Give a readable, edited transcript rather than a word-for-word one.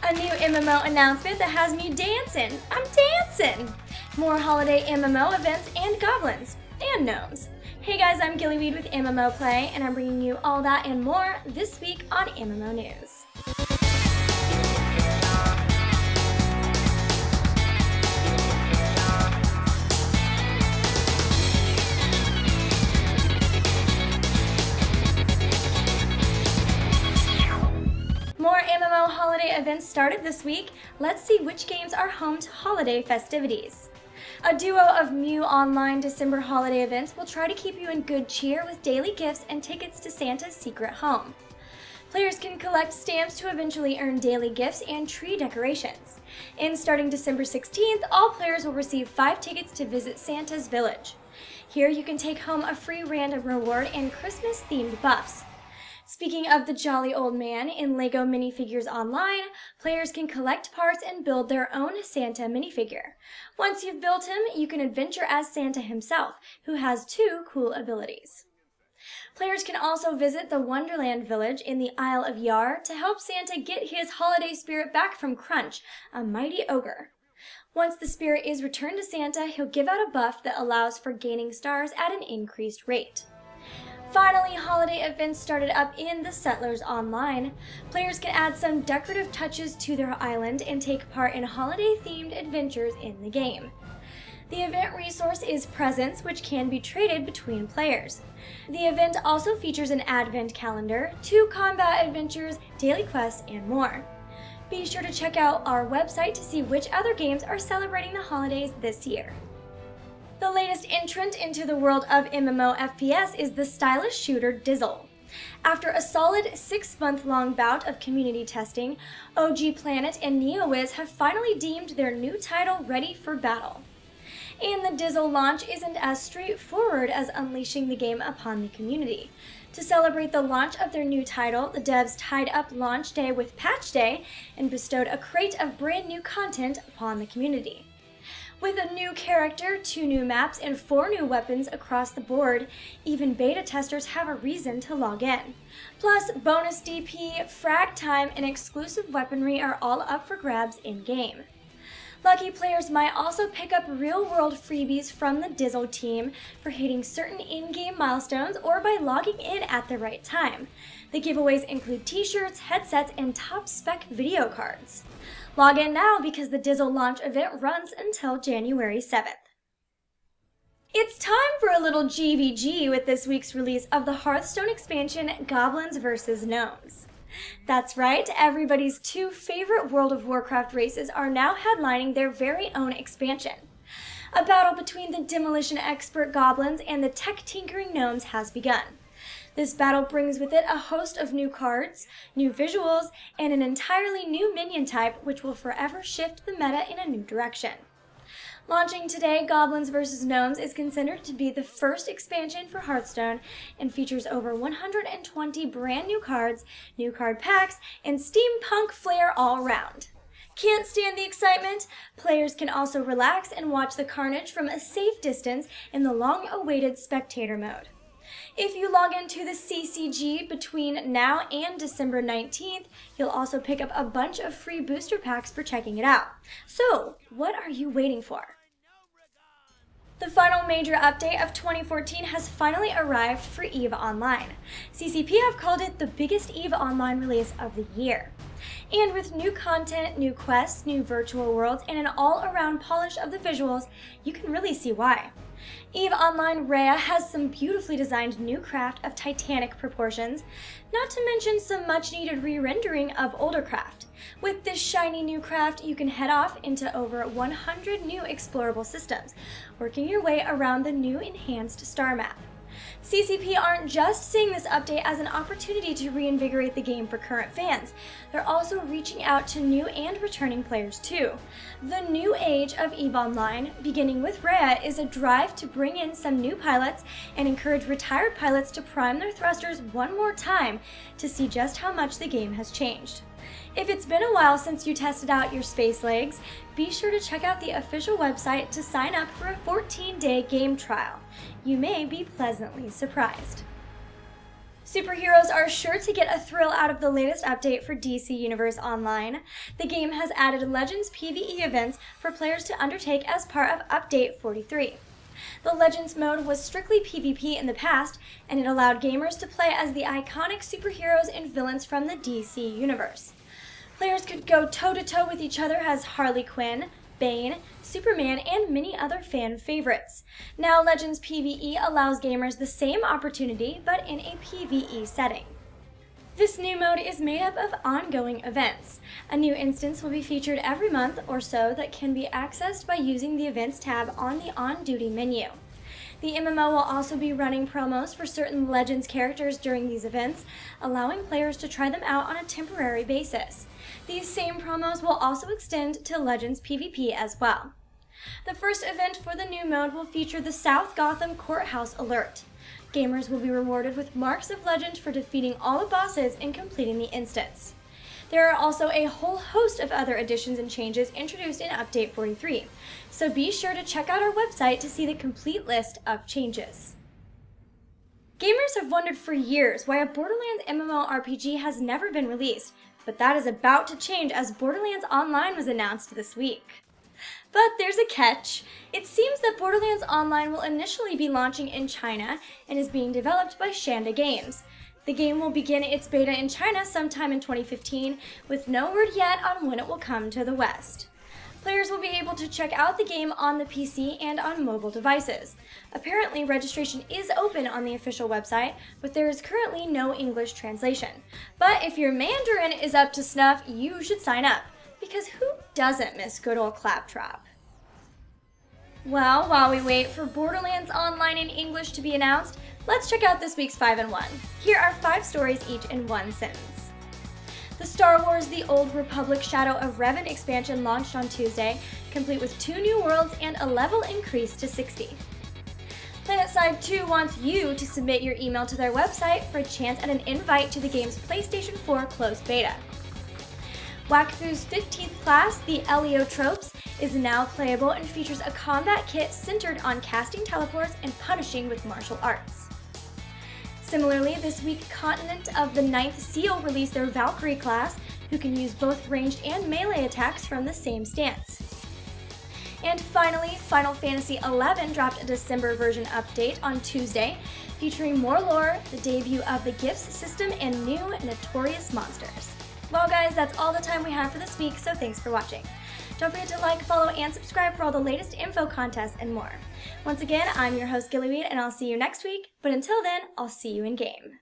A new MMO announcement that has me dancing. I'm dancing! More holiday MMO events and goblins. And gnomes. Hey guys, I'm Gillyweed with MMO Play, and I'm bringing you all that and more this week on MMO News. More MMO holiday events started this week. Let's see which games are home to holiday festivities. A duo of MMO Online December holiday events will try to keep you in good cheer with daily gifts and tickets to Santa's secret home. Players can collect stamps to eventually earn daily gifts and tree decorations. And starting December 16th, all players will receive 5 tickets to visit Santa's village. Here you can take home a free random reward and Christmas-themed buffs. Speaking of the jolly old man, in LEGO Minifigures Online, players can collect parts and build their own Santa minifigure. Once you've built him, you can adventure as Santa himself, who has 2 cool abilities. Players can also visit the Wonderland village in the Isle of Yar to help Santa get his holiday spirit back from Crunch, a mighty ogre. Once the spirit is returned to Santa, he'll give out a buff that allows for gaining stars at an increased rate. Finally, holiday events started up in the Settlers Online. Players can add some decorative touches to their island and take part in holiday-themed adventures in the game. The event resource is presents, which can be traded between players. The event also features an advent calendar, 2 combat adventures, daily quests, and more. Be sure to check out our website to see which other games are celebrating the holidays this year. The latest entrant into the world of MMO FPS is the stylish shooter Dizzle. After a solid 6-month-long bout of community testing, OG Planet and NeoWiz have finally deemed their new title ready for battle. And the Dizzle launch isn't as straightforward as unleashing the game upon the community. To celebrate the launch of their new title, the devs tied up launch day with patch day and bestowed a crate of brand new content upon the community. With a new character, 2 new maps, and 4 new weapons across the board, even beta testers have a reason to log in. Plus, bonus DP, frag time, and exclusive weaponry are all up for grabs in-game. Lucky players might also pick up real-world freebies from the Dizzle team for hitting certain in-game milestones or by logging in at the right time. The giveaways include t-shirts, headsets, and top-spec video cards. Log in now because the Dizzle launch event runs until January 7th. It's time for a little GVG with this week's release of the Hearthstone expansion, Goblins vs. Gnomes. That's right, everybody's 2 favorite World of Warcraft races are now headlining their very own expansion. A battle between the demolition expert goblins and the tech-tinkering gnomes has begun. This battle brings with it a host of new cards, new visuals, and an entirely new minion type which will forever shift the meta in a new direction. Launching today, Goblins vs. Gnomes is considered to be the first expansion for Hearthstone and features over 120 brand new cards, new card packs, and steampunk flair all around. Can't stand the excitement? Players can also relax and watch the carnage from a safe distance in the long-awaited spectator mode. If you log into the CCG between now and December 19th, you'll also pick up a bunch of free booster packs for checking it out. So, what are you waiting for? The final major update of 2014 has finally arrived for EVE Online. CCP have called it the biggest EVE Online release of the year. And with new content, new quests, new virtual worlds, and an all-around polish of the visuals, you can really see why. EVE Online Rhea has some beautifully designed new craft of titanic proportions, not to mention some much-needed re-rendering of older craft. With this shiny new craft, you can head off into over 100 new explorable systems, working your way around the new enhanced star map. CCP aren't just seeing this update as an opportunity to reinvigorate the game for current fans. They're also reaching out to new and returning players too. The new age of EVE Online, beginning with Rhea, is a drive to bring in some new pilots and encourage retired pilots to prime their thrusters one more time to see just how much the game has changed. If it's been a while since you tested out your space legs, be sure to check out the official website to sign up for a 14-day game trial. You may be pleasantly surprised. Superheroes are sure to get a thrill out of the latest update for DC Universe Online. The game has added Legends PvE events for players to undertake as part of Update 43. The Legends mode was strictly PvP in the past, and it allowed gamers to play as the iconic superheroes and villains from the DC Universe. Players could go toe-to-toe with each other as Harley Quinn, Bane, Superman, and many other fan favorites. Now Legends PvE allows gamers the same opportunity, but in a PvE setting. This new mode is made up of ongoing events. A new instance will be featured every month or so that can be accessed by using the Events tab on the On Duty menu. The MMO will also be running promos for certain Legends characters during these events, allowing players to try them out on a temporary basis. These same promos will also extend to Legends PvP as well. The first event for the new mode will feature the South Gotham Courthouse Alert. Gamers will be rewarded with Marks of Legend for defeating all the bosses and completing the instance. There are also a whole host of other additions and changes introduced in Update 43, so be sure to check out our website to see the complete list of changes. Gamers have wondered for years why a Borderlands MMORPG has never been released, but that is about to change as Borderlands Online was announced this week. But there's a catch. It seems that Borderlands Online will initially be launching in China and is being developed by Shanda Games. The game will begin its beta in China sometime in 2015, with no word yet on when it will come to the West. Players will be able to check out the game on the PC and on mobile devices. Apparently, registration is open on the official website, but there is currently no English translation. But if your Mandarin is up to snuff, you should sign up, because who doesn't miss good old Claptrap? Well, while we wait for Borderlands Online in English to be announced, let's check out this week's 5 in 1. Here are 5 stories each in one sentence. The Star Wars The Old Republic Shadow of Revan expansion launched on Tuesday, complete with 2 new worlds and a level increase to 60. PlanetSide 2 wants you to submit your email to their website for a chance at an invite to the game's PlayStation 4 closed beta. Wakfu's 15th class, the Eliotropes, is now playable and features a combat kit centered on casting teleports and punishing with martial arts. Similarly, this week, Continent of the Ninth Seal released their Valkyrie class, who can use both ranged and melee attacks from the same stance. And finally, Final Fantasy XI dropped a December version update on Tuesday, featuring more lore, the debut of the Gifts system, and new notorious monsters. Well guys, that's all the time we have for this week, so thanks for watching. Don't forget to like, follow, and subscribe for all the latest info, contests, and more. Once again, I'm your host Gillyweed, and I'll see you next week, but until then, I'll see you in game.